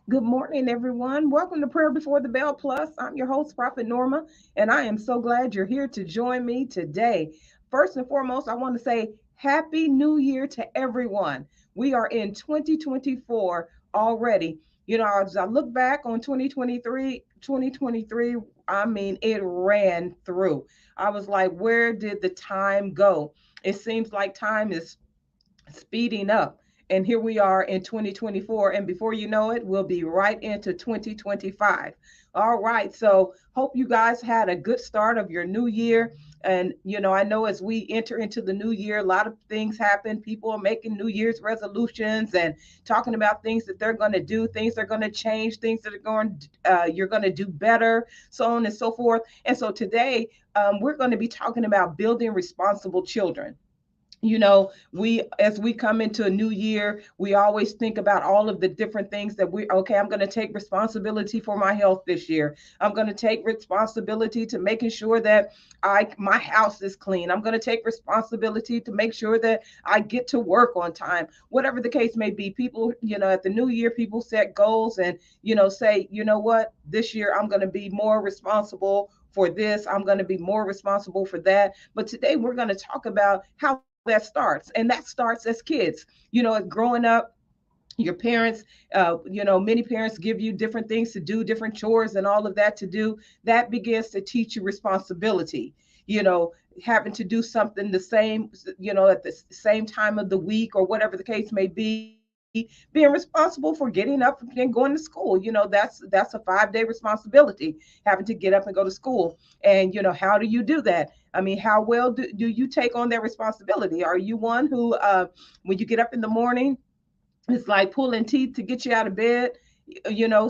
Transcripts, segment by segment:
Good morning, everyone. Welcome to Prayer Before the Bell Plus. I'm your host, Prophet Norma, and I am so glad you're here to join me today. First and foremost, I want to say Happy New Year to everyone. We are in 2024 already. As I look back on 2023, I mean, it ran through. I was like, where did the time go? It seems like time is speeding up. And here we are in 2024. And before you know it, we'll be right into 2025. All right. So, hope you guys had a good start of your new year. And, I know as we enter into the new year, a lot of things happen. People are making New Year's resolutions and talking about things that they're going to do, things they're going to change, things that are you're going to do better, so on and so forth. And so today, we're going to be talking about building responsible children. We as we come into a new year, we always think about all of the different things that I'm going to take responsibility for my health this year. I'm going to take responsibility to making sure that I my house is clean. I'm going to take responsibility to make sure that I get to work on time. Whatever the case may be, people, at the new year, people set goals and, say, what, this year I'm going to be more responsible for this. I'm going to be more responsible for that. But today we're going to talk about how that starts. And that starts as kids. Growing up, your parents, many parents give you different things to do, different chores and all of that to do. That begins to teach you responsibility. You know, having to do something the same, at the same time of the week or whatever the case may be, being responsible for getting up and going to school. That's a 5-day responsibility, having to get up and go to school. And how do you do that? I mean, how well do you take on that responsibility? Are you one who, when you get up in the morning, it's like pulling teeth to get you out of bed?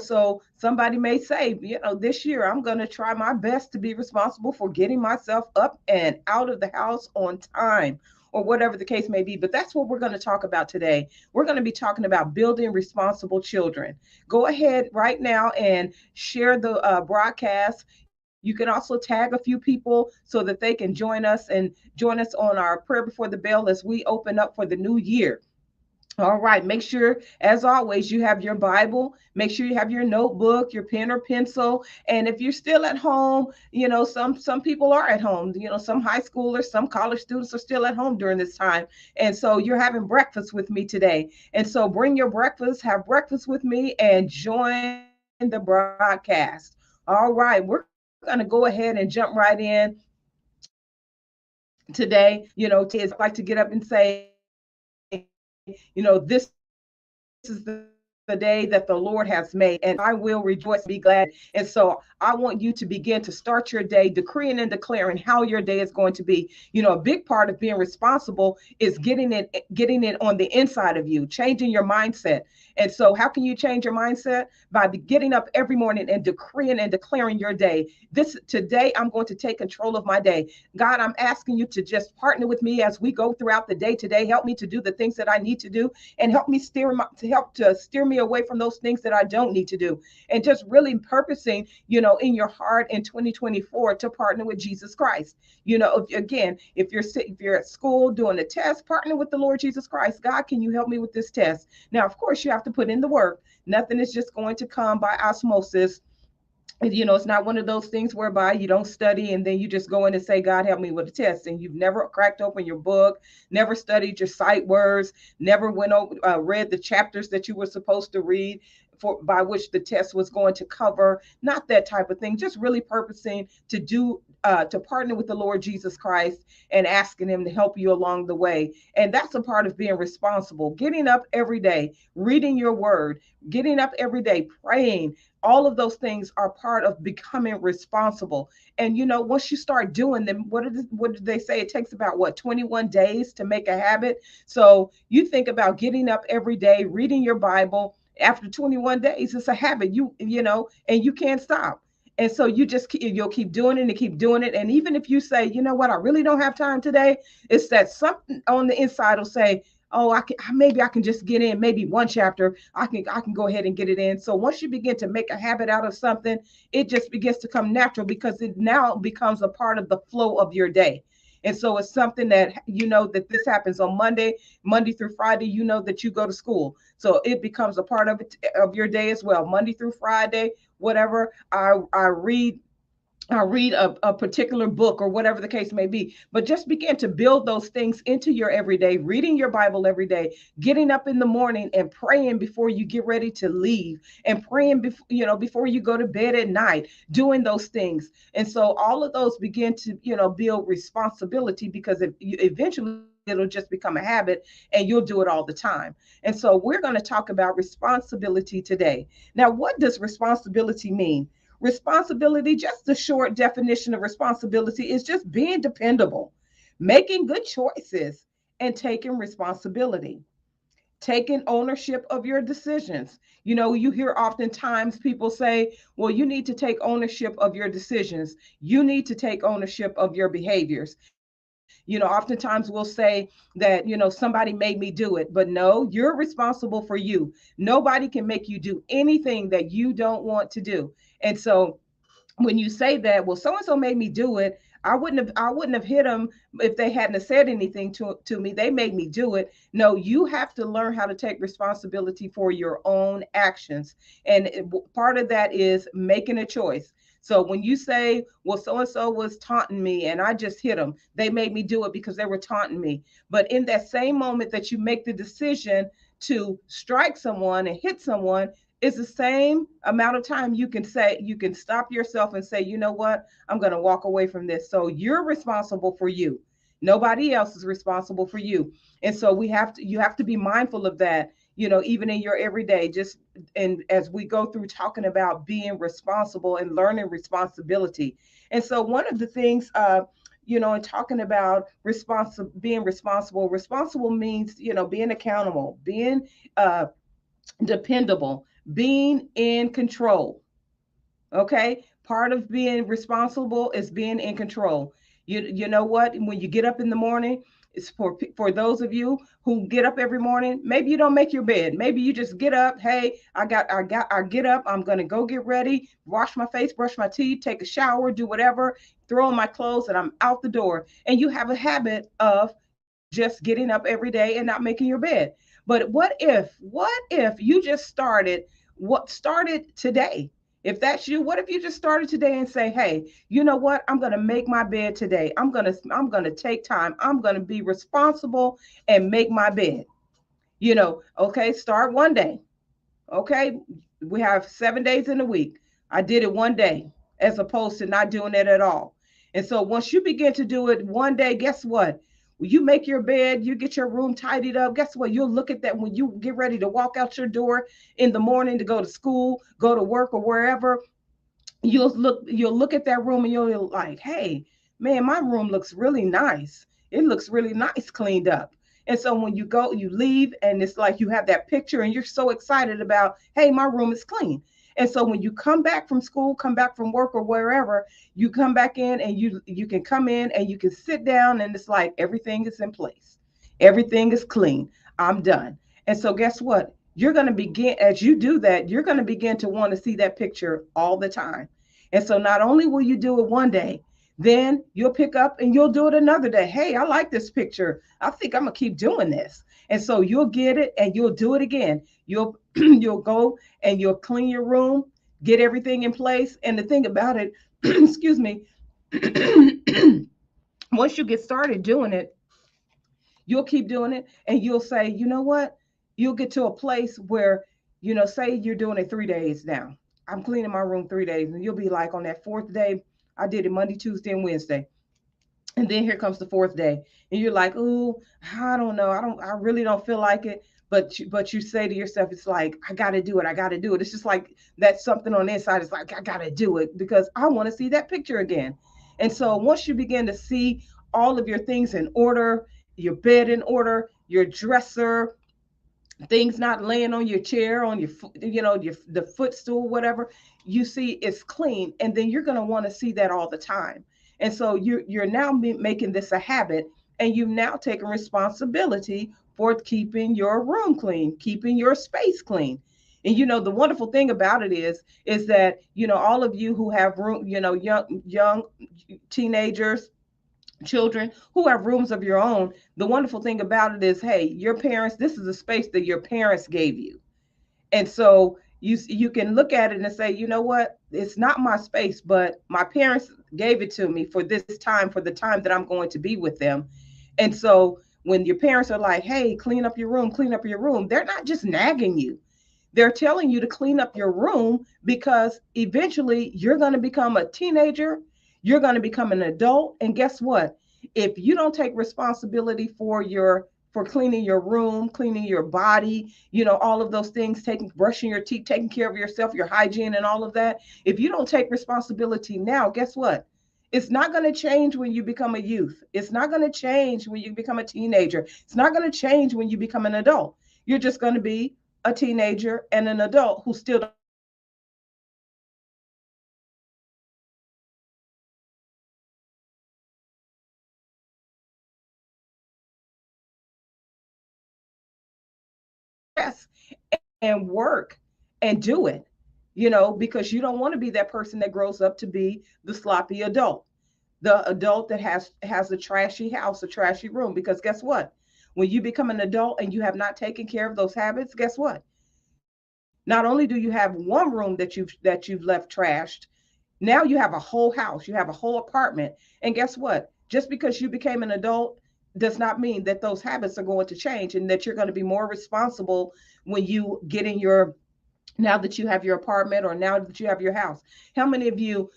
So somebody may say, this year I'm going to try my best to be responsible for getting myself up and out of the house on time, or whatever the case may be. But that's what we're going to talk about today. We're going to be talking about building responsible children. Go ahead right now and share the broadcast. You can also tag a few people so that they can join us on our prayer before the bell as we open up for the new year. All right. Make sure, as always, you have your Bible. Make sure you have your notebook, your pen or pencil. And if you're still at home, some people are at home. Some high schoolers, some college students are still at home during this time. And so you're having breakfast with me today. And so bring your breakfast, have breakfast with me, and join the broadcast. All right. We're going to go ahead and jump right in today. Today is I like to get up and say, this is the day that the Lord has made, and I will rejoice and be glad. And so I want you to begin to start your day decreeing and declaring how your day is going to be. A big part of being responsible is getting it on the inside of you, changing your mindset. And so how can you change your mindset? By getting up every morning and decreeing and declaring your day. Today I'm going to take control of my day. God, I'm asking you to just partner with me as we go throughout the day today. Help me to do the things that I need to do, and help me steer me away from those things that I don't need to do. And just really purposing, in your heart in 2024 to partner with Jesus Christ. Again, if you're at school doing a test, partner with the Lord Jesus Christ. God, can you help me with this test? Now, of course, you have to put in the work. Nothing is just going to come by osmosis. It's not one of those things whereby you don't study and then you just go in and say, God, help me with a test. And you've never cracked open your book, never studied your sight words, never went over, read the chapters that you were supposed to read by which the test was going to cover. Not that type of thing. Just really purposing to partner with the Lord Jesus Christ and asking him to help you along the way. And that's a part of being responsible. Getting up every day, reading your word, getting up every day, praying, all of those things are part of becoming responsible. And once you start doing them, what did they say? It takes about 21 days to make a habit. So you think about getting up every day, reading your Bible. After 21 days, it's a habit. And you can't stop. And so you'll keep doing it and keep doing it. And even if you say, you know what, I really don't have time today, it's that something on the inside will say, oh, maybe I can just get in maybe one chapter. I can go ahead and get it in. So once you begin to make a habit out of something, it just begins to come natural because it now becomes a part of the flow of your day. And so it's something that you know that this happens on Monday through Friday, you know that you go to school. So it becomes a part of it of your day as well. Monday through Friday, whatever. I read a particular book or whatever the case may be, but just begin to build those things into your everyday, reading your Bible every day, getting up in the morning and praying before you get ready to leave, and praying before before you go to bed at night, doing those things. And so all of those begin to build responsibility, because eventually it'll just become a habit and you'll do it all the time. And so we're going to talk about responsibility today. Now, what does responsibility mean? Responsibility, just the short definition of responsibility, is just being dependable, making good choices, and taking responsibility, taking ownership of your decisions. You hear oftentimes people say, well, you need to take ownership of your decisions. You need to take ownership of your behaviors. Oftentimes we'll say that, somebody made me do it, but no, you're responsible for you. Nobody can make you do anything that you don't want to do. And so when you say that, well, so and so made me do it, I wouldn't have hit them if they hadn't have said anything to me. They made me do it. No, you have to learn how to take responsibility for your own actions. And part of that is making a choice. So when you say, well, so and so was taunting me and I just hit them, they made me do it because they were taunting me. But in that same moment that you make the decision to strike someone and hit someone, it's the same amount of time you can stop yourself and say, you know what, I'm going to walk away from this. So you're responsible for you. Nobody else is responsible for you. And so you have to be mindful of that, even in your everyday, just, and as we go through talking about being responsible and learning responsibility. And so one of the things, and talking about being responsible means, being accountable, being uh, dependable, being in control. Okay. Part of being responsible is being in control. You know what? When you get up in the morning, it's for those of you who get up every morning. Maybe you don't make your bed. Maybe you just get up. Hey, I get up. I'm gonna go get ready, wash my face, brush my teeth, take a shower, do whatever, throw on my clothes, and I'm out the door. And you have a habit of just getting up every day and not making your bed. But what if you just started today? If that's you, what if you just started today and say, hey, you know what? I'm going to make my bed today. I'm going to take time. I'm going to be responsible and make my bed. Okay, start one day. Okay, we have 7 days in a week. I did it one day as opposed to not doing it at all. And so once you begin to do it one day, guess what? When you make your bed, you get your room tidied up. Guess what? You'll look at that when you get ready to walk out your door in the morning to go to school, go to work, or wherever. You'll look at that room and you'll be like, hey, man, my room looks really nice. It looks really nice cleaned up. And so when you go, you leave, and it's like you have that picture and you're so excited about, hey, my room is clean. And so when you come back from school, come back from work, or wherever, you come back in and you can come in and you can sit down, and it's like everything is in place. Everything is clean. I'm done. And so guess what? You're going to begin, as you do that, you're going to begin to want to see that picture all the time. And so not only will you do it one day, then you'll pick up and you'll do it another day. Hey, I like this picture. I think I'm gonna keep doing this. And so you'll get it and you'll do it again. You'll you'll go and you'll clean your room, get everything in place. And the thing about it, excuse me, once you get started doing it, you'll keep doing it, and you'll say, you know what? You'll get to a place where, say you're doing it 3 days now. I'm cleaning my room 3 days, and you'll be like, on that fourth day, I did it Monday, Tuesday, and Wednesday. And then here comes the fourth day, and you're like, "Ooh, I don't know. I really don't feel like it." But you say to yourself, it's like, I got to do it. I got to do it. It's just like that's something on the inside. It's like, I got to do it because I want to see that picture again. And so once you begin to see all of your things in order, your bed in order, your dresser, things not laying on your chair, on your the footstool, whatever, you see it's clean, and then you're going to want to see that all the time. And so you're now making this a habit, and you've now taken responsibility for keeping your room clean, keeping your space clean. And the wonderful thing about it is that all of you who have room, young teenagers, children who have rooms of your own, the wonderful thing about it is, hey, your parents, this is a space that your parents gave you. And so you can look at it and say, you know what, it's not my space, but my parents gave it to me for this time, for the time that I'm going to be with them. And so when your parents are like, hey, clean up your room, clean up your room, they're not just nagging you. They're telling you to clean up your room because eventually you're going to become a teenager, you're going to become an adult, and guess what? If you don't take responsibility for cleaning your room, cleaning your body, all of those things, taking brushing your teeth, taking care of yourself, your hygiene and all of that, if you don't take responsibility now, guess what? It's not going to change when you become a youth. It's not going to change when you become a teenager. It's not going to change when you become an adult. You're just going to be a teenager and an adult who still don't take responsibility for cleaning your room, cleaning your body, taking care of yourself, your hygiene, and all of that. And so you have to take that stress and work and do it, because you don't want to be that person that grows up to be the sloppy adult, the adult that has a trashy house, a trashy room. Because guess what? When you become an adult and you have not taken care of those habits, guess what? Not only do you have one room that you've left trashed, now you have a whole house, you have a whole apartment. And guess what? Just because you became an adult does not mean that those habits are going to change and that you're going to be more responsible when you get in your now that you have your apartment or now that you have your house. How many of you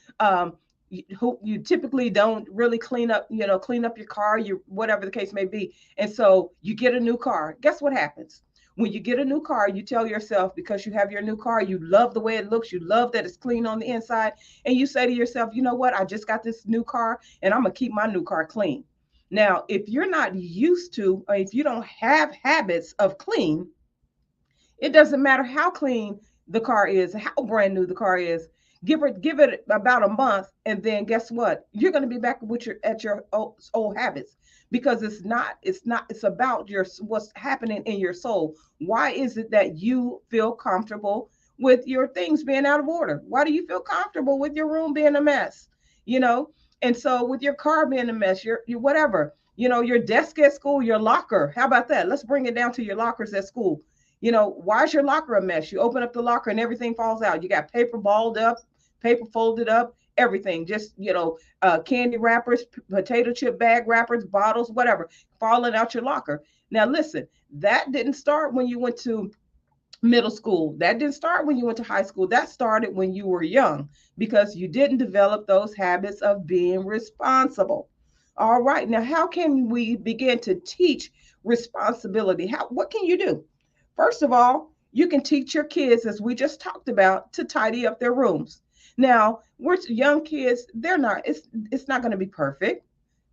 who you typically don't really clean up your car, you whatever the case may be, and so you get a new car. Guess what happens? When you get a new car, you tell yourself, because you have your new car, you love the way it looks, you love that it's clean on the inside, and you say to yourself, you know what? I just got this new car and I'm going to keep my new car clean. Now, if you're not used to, or if you don't have habits of clean, it doesn't matter how clean the car is, how brand new the car is. Give it about a month, and then guess what? You're going to be back with your old habits, because it's about your what's happening in your soul. Why is it that you feel comfortable with your things being out of order? Why do you feel comfortable with your room being a mess? You know, and so with your car being a mess, your whatever, your desk at school, your locker. How about that? Let's bring it down to your lockers at school. Why is your locker a mess? You open up the locker and everything falls out. You got paper balled up, paper folded up, everything. Just, candy wrappers, potato chip bag wrappers, bottles, whatever, falling out your locker. Now, listen, that didn't start when you went to middle school. That didn't start when you went to high school. That started when you were young, because you didn't develop those habits of being responsible. All right. Now, how can we begin to teach responsibility? What can you do? First of all, you can teach your kids, as we just talked about, to tidy up their rooms. Now, we're young kids, it's not going to be perfect,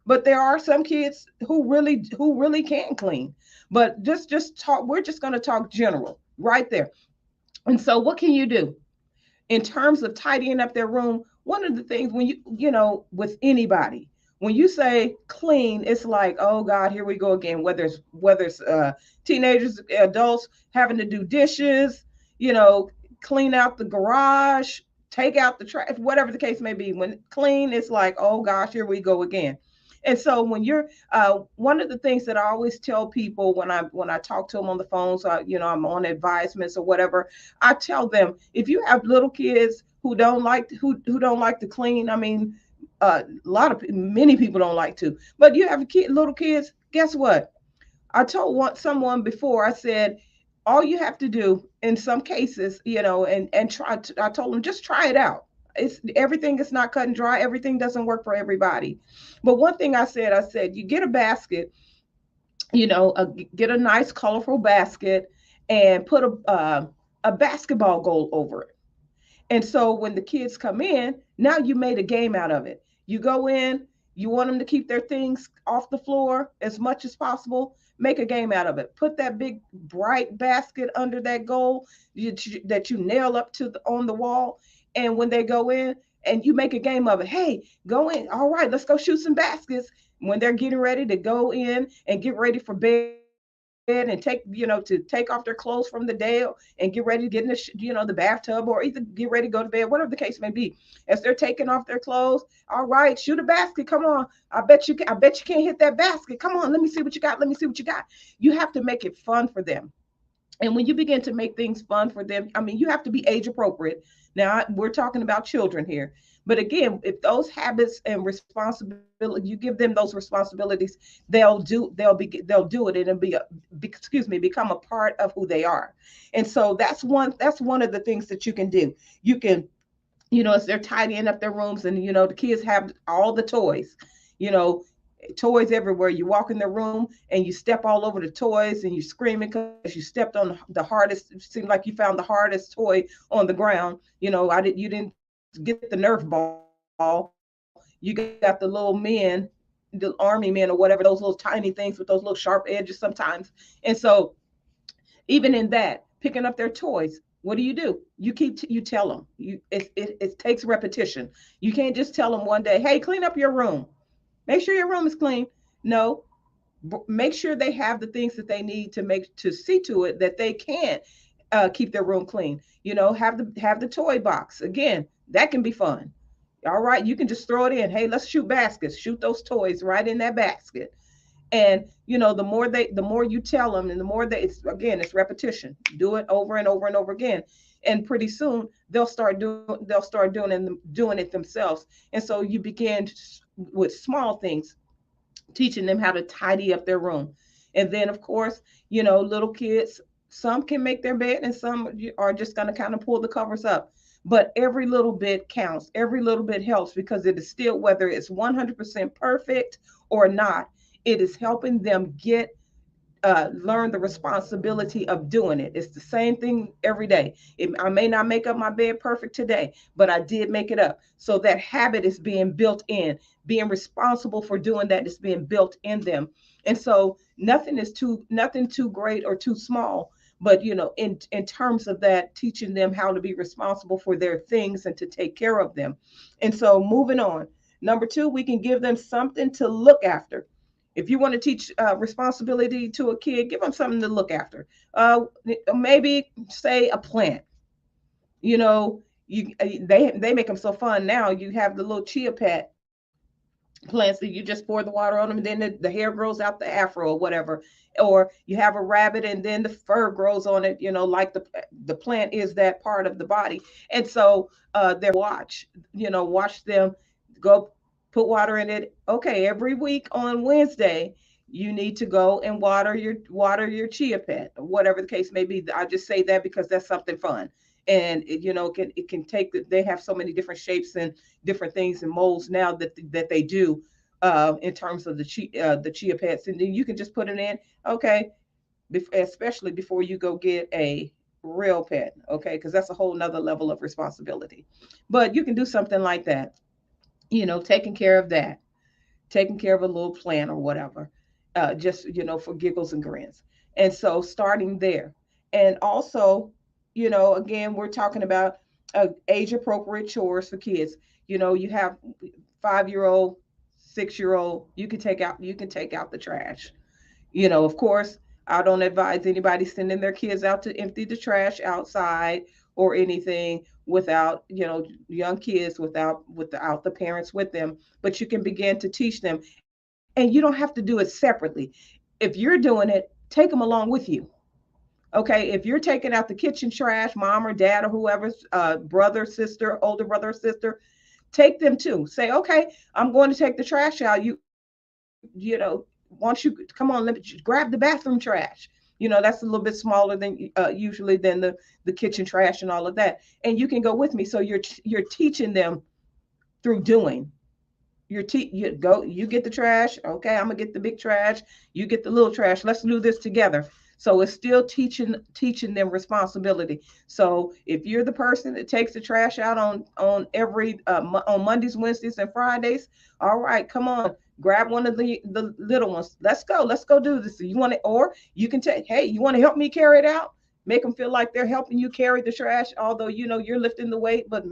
but there are some kids who really can clean. But just talk, we're just going to talk general right there. And so what can you do in terms of tidying up their room? One of the things, when with anybody, when you say clean, it's like, oh God, here we go again. Whether it's teenagers, adults having to do dishes, you know, clean out the garage, take out the trash, whatever the case may be. When clean, it's like, oh gosh, here we go again. And so when you're one of the things that I always tell people when I talk to them on the phone, so I'm on advisements or whatever, I tell them, if you have little kids who don't like to clean, I mean, many people don't like to, but you have little kids. Guess what? I told someone before. I said, all you have to do in some cases, and I told them, just try it out. It's everything is not cut and dry. Everything doesn't work for everybody. But one thing I said, you get a basket, get a nice colorful basket, and put a basketball goal over it. And so when the kids come in, now you made a game out of it. You go in, you want them to keep their things off the floor as much as possible. Make a game out of it. Put that big bright basket under that goal that you nail up on the wall. And when they go in, and you make a game of it, hey, go in. All right, let's go shoot some baskets. When they're getting ready to go in and get ready for bed, and take, to take off their clothes from the day and get ready to get in the, the bathtub, or either get ready to go to bed, whatever the case may be. As they're taking off their clothes, all right, shoot a basket. Come on. I bet you can't hit that basket. Come on. Let me see what you got. Let me see what you got. You have to make it fun for them. And when you begin to make things fun for them, I mean, you have to be age appropriate. Now, we're talking about children here. But again, if those habits and responsibility, you give them those responsibilities, they'll do it, and it'll excuse me, become a part of who they are. And so that's one of the things that you can do. You can, as they're tidying up their rooms, and the kids have all the toys, you know toys everywhere. You walk in the room and you step all over the toys, and you screaming because you stepped on the hardest. It seemed like you found the hardest toy on the ground. You didn't get the Nerf ball. You got the little men, the army men or whatever, those little tiny things with those little sharp edges sometimes. And so even in that, picking up their toys, what you tell them. It takes repetition. You can't just tell them one day, hey, clean up your room, make sure your room is clean. No, make sure they have the things that they need to see to it that they can keep their room clean. Have the toy box again. That can be fun. All right, you can just throw it in. Hey, let's shoot baskets. Shoot those toys right in that basket. And the more you tell them, and the more they, it's repetition. Do it over and over and over again, and pretty soon they'll start doing it themselves. And so you begin with small things, teaching them how to tidy up their room. And then, of course, little kids, some can make their bed and some are just going to kind of pull the covers up. But every little bit counts. Every little bit helps, because it is still, whether it's 100% perfect or not, it is helping them learn the responsibility of doing it. It's the same thing every day. I may not make up my bed perfect today, but I did make it up. So that habit is being built in. Being responsible for doing that is being built in them. And so nothing too great or too small. But in terms of that, teaching them how to be responsible for their things and to take care of them. And so moving on. Number two, we can give them something to look after. If you want to teach responsibility to a kid, give them something to look after. Maybe say a plant. They make them so fun now. You have the little chia pet plants that you just pour the water on them, and then the hair grows out the afro or whatever. Or you have a rabbit, and then the fur grows on it. Like the plant is that part of the body. And so watch them go put water in it. Okay, every week on Wednesday, you need to go and water your chia pet, or whatever the case may be. I just say that because that's something fun. And it can take they have so many different shapes and different things and molds now that they do, in terms of the chia pets. And then you can just put it in. Okay, especially before you go get a real pet. Okay, because that's a whole nother level of responsibility. But you can do something like that, taking care of that, taking care of a little plant or whatever, just for giggles and grins. And so starting there. And also, again, we're talking about age appropriate chores for kids. You have 5-year old, 6-year old. You can take out the trash. Of course, I don't advise anybody sending their kids out to empty the trash outside or anything without, young kids without the parents with them. But you can begin to teach them, and you don't have to do it separately. If you're doing it, take them along with you. Okay, if you're taking out the kitchen trash, mom or dad or whoever's brother, sister, older brother or sister, take them too. Say, okay, I'm going to take the trash out. Once you come on, let me grab the bathroom trash. That's a little bit smaller than usually than the kitchen trash and all of that. And you can go with me. So you're teaching them through doing. You get the trash. Okay, I'm gonna get the big trash. You get the little trash. Let's do this together. So it's still teaching them responsibility. So if you're the person that takes the trash out on Mondays, Wednesdays, and Fridays, all right, come on, grab one of the little ones. Let's go do this. You want it, or you can take. Hey, you want to help me carry it out? Make them feel like they're helping you carry the trash, although you're lifting the weight, but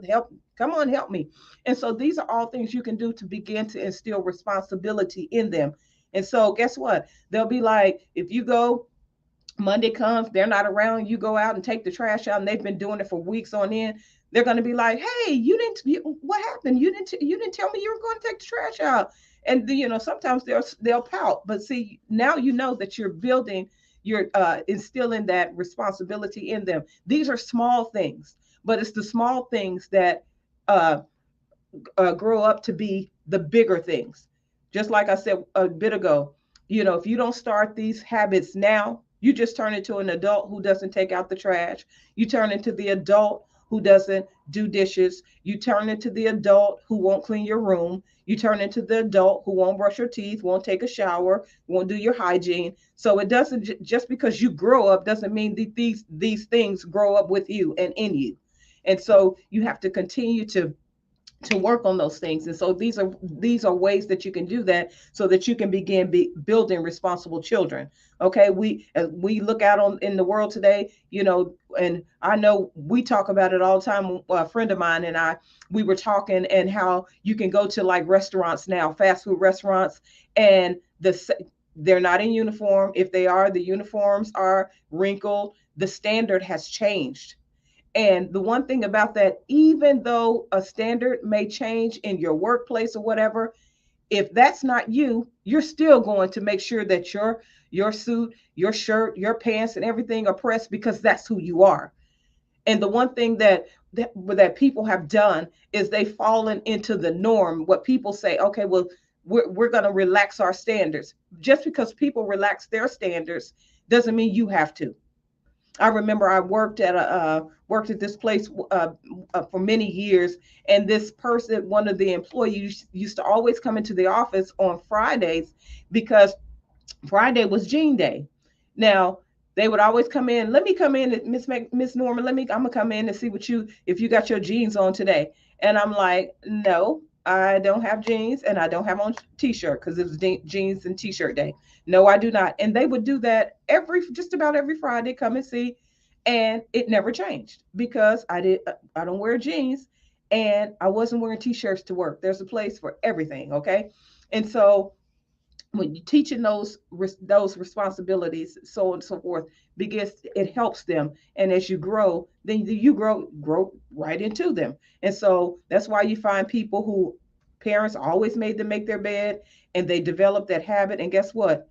help. Come on, help me. And so these are all things you can do to begin to instill responsibility in them. And so guess what? They'll be like, if you go, Monday comes, they're not around, you go out and take the trash out, and they've been doing it for weeks on end. They're going to be like, "Hey, what happened? You didn't tell me you were going to take the trash out." And sometimes they'll pout, but see, now you know that you're building, you're instilling that responsibility in them. These are small things, but it's the small things that uh, grow up to be the bigger things. Just like I said a bit ago, if you don't start these habits now, you just turn into an adult who doesn't take out the trash. You turn into the adult who doesn't do dishes. You turn into the adult who won't clean your room. You turn into the adult who won't brush your teeth, won't take a shower, won't do your hygiene. So it doesn't, just because you grow up doesn't mean that these things grow up with you and in you. And so you have to continue to work on those things. And so these are ways that you can do that, so that you can begin building responsible children. Okay, we look out on in the world today, and I know we talk about it all the time. A friend of mine and I, we were talking, and how you can go to like restaurants now, fast food restaurants, and they're not in uniform. If they are, the uniforms are wrinkled. The standard has changed. And the one thing about that, even though a standard may change in your workplace or whatever, if that's not you, you're still going to make sure that your suit, your shirt, your pants, and everything are pressed, because that's who you are. And the one thing that people have done is they've fallen into the norm. What people say, okay, well, we're going to relax our standards. Just because people relax their standards doesn't mean you have to. I remember I worked at this place for many years, and this person, one of the employees, used to always come into the office on Fridays, because Friday was Jean Day. Now they would always come in. Let me come in, Miss Norman. I'm gonna come in and see if you got your jeans on today. And I'm like, no, I don't have jeans, and I don't have on t-shirt, because it was jeans and t-shirt day. No, I do not. And they would do that just about every Friday. Come and see, and it never changed, because I don't wear jeans, and I wasn't wearing t-shirts to work. There's a place for everything, okay? And so when you're teaching those responsibilities, so on and so forth, because it helps them, and as you grow, then you grow right into them. And so that's why you find people who parents always made them make their bed, and they develop that habit. And guess what?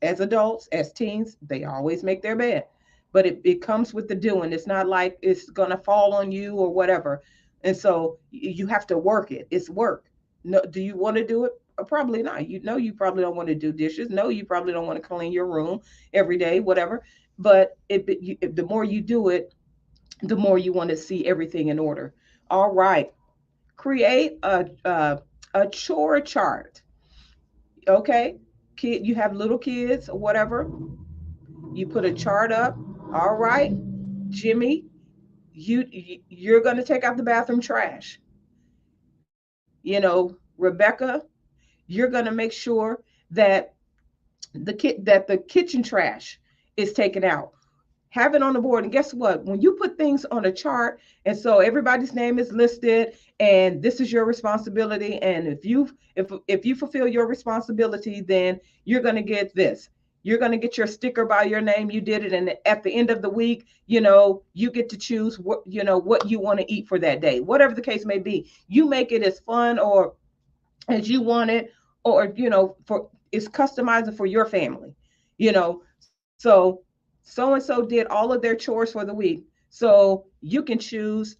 As adults, as teens, they always make their bed. But it comes with the doing. It's not like it's gonna fall on you or whatever. And so you have to work it. It's work. No, do you want to do it? Probably not. You probably don't want to do dishes. No, you probably don't want to clean your room every day, whatever. But the more you do it, the more you want to see everything in order. All right. Create a chore chart. Okay. You have little kids or whatever. You put a chart up. All right. Jimmy, you're going to take out the bathroom trash. Rebecca, you're going to make sure that the kitchen trash is taken out. Have it on the board. And guess what? When you put things on a chart, and so everybody's name is listed, and this is your responsibility, and if you fulfill your responsibility, then you're going to get this. You're going to get your sticker by your name. You did it, and at the end of the week, you get to choose what you want to eat for that day. Whatever the case may be, you make it as fun or as you want it, or for it's customizing for your family. So so and so did all of their chores for the week, so you can choose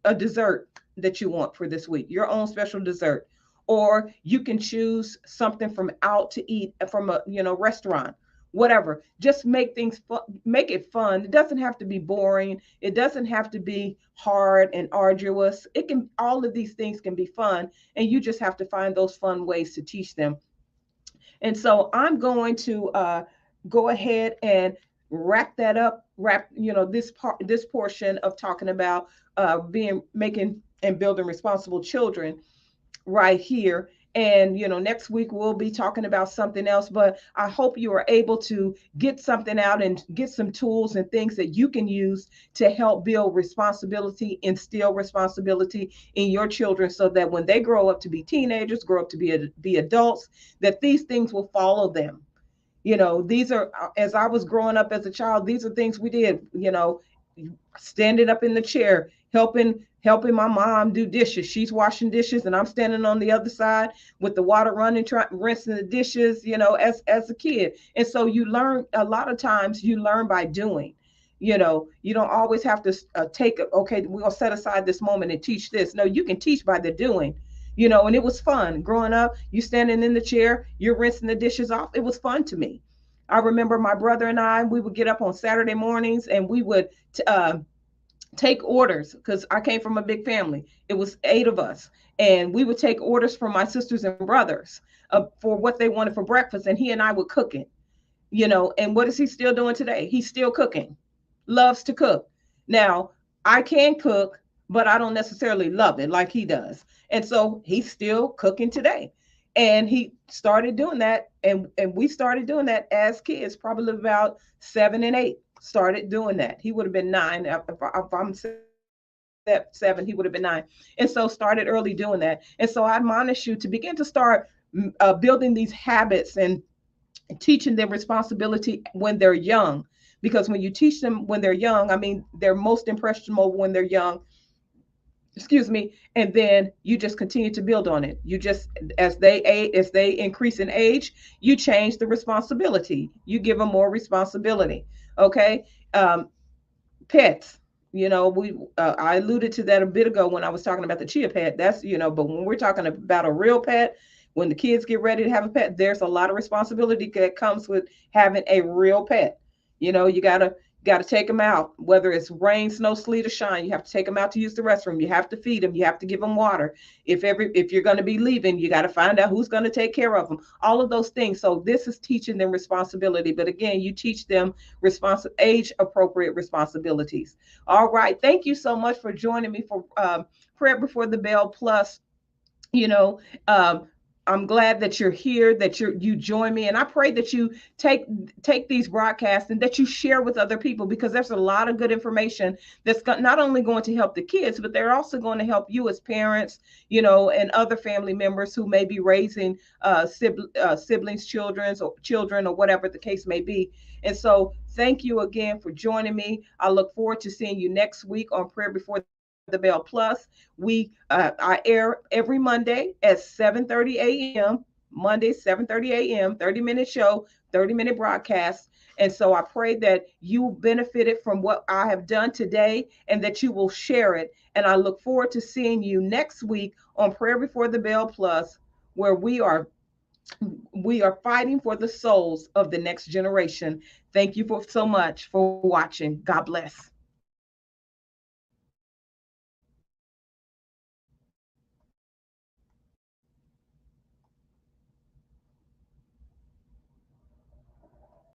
a dessert that you want for this week, your own special dessert, or you can choose something from out to eat from a restaurant, whatever. Just make things fun, make it fun. It doesn't have to be boring, it doesn't have to be hard and arduous. It can, all of these things can be fun, and you just have to find those fun ways to teach them. And so I'm going to go ahead and wrap that up, this portion of talking about being making and building responsible children right here. And next week we'll be talking about something else, but I hope you are able to get something out and get some tools and things that you can use to help build responsibility, instill responsibility in your children, so that when they grow up to be teenagers, grow up to be adults, that these things will follow them. These are, as I was growing up as a child, these are things we did. Standing up in the chair, helping my mom do dishes. She's washing dishes, and I'm standing on the other side with the water running, rinsing the dishes. As a kid, and so you learn. A lot of times, you learn by doing. You don't always have to take. Okay, we're gonna set aside this moment and teach this. No, you can teach by the doing. And it was fun growing up. You standing in the chair, you're rinsing the dishes off. It was fun to me. I remember my brother and I, we would get up on Saturday mornings and we would uh, take orders, because I came from a big family. It was 8 of us, and we would take orders from my sisters and brothers for what they wanted for breakfast, and he and I would cook it. And what is he still doing today? He's still cooking, loves to cook. Now, I can cook, but I don't necessarily love it like he does. And so he's still cooking today. And he started doing that. And we started doing that as kids, probably about 7 and 8, started doing that. He would have been 9. If I'm 7, he would have been 9. And so started early doing that. And so I admonish you to begin to start building these habits and teaching them responsibility when they're young. Because when you teach them when they're young, I mean, they're most impressionable when they're young. Excuse me. And then you just continue to build on it. You just, as they increase in age, you change the responsibility. You give them more responsibility. Okay. Pets. We I alluded to that a bit ago when I was talking about the chia pet. That's, but when we're talking about a real pet, when the kids get ready to have a pet, there's a lot of responsibility that comes with having a real pet. You gotta take them out, whether it's rain, snow, sleet, or shine. You have to take them out to use the restroom. You have to feed them. You have to give them water. If you're going to be leaving, you got to find out who's going to take care of them. All of those things. So this is teaching them responsibility. But again, you teach them age appropriate responsibilities. All right. Thank you so much for joining me for Prayer Before the Bell Plus. you know um I'm glad that you're here, that you join me, and I pray that you take these broadcasts and that you share with other people, because there's a lot of good information that's not only going to help the kids, but they're also going to help you as parents, and other family members who may be raising siblings, children, or whatever the case may be. And so thank you again for joining me. I look forward to seeing you next week on Prayer Before the Bell Plus. I air every Monday at 7:30 a.m. Monday, 7:30 a.m. 30-minute show, 30-minute broadcast. And so I pray that you benefited from what I have done today and that you will share it. And I look forward to seeing you next week on Prayer Before the Bell Plus, where we are fighting for the souls of the next generation. Thank you for so much for watching. God bless.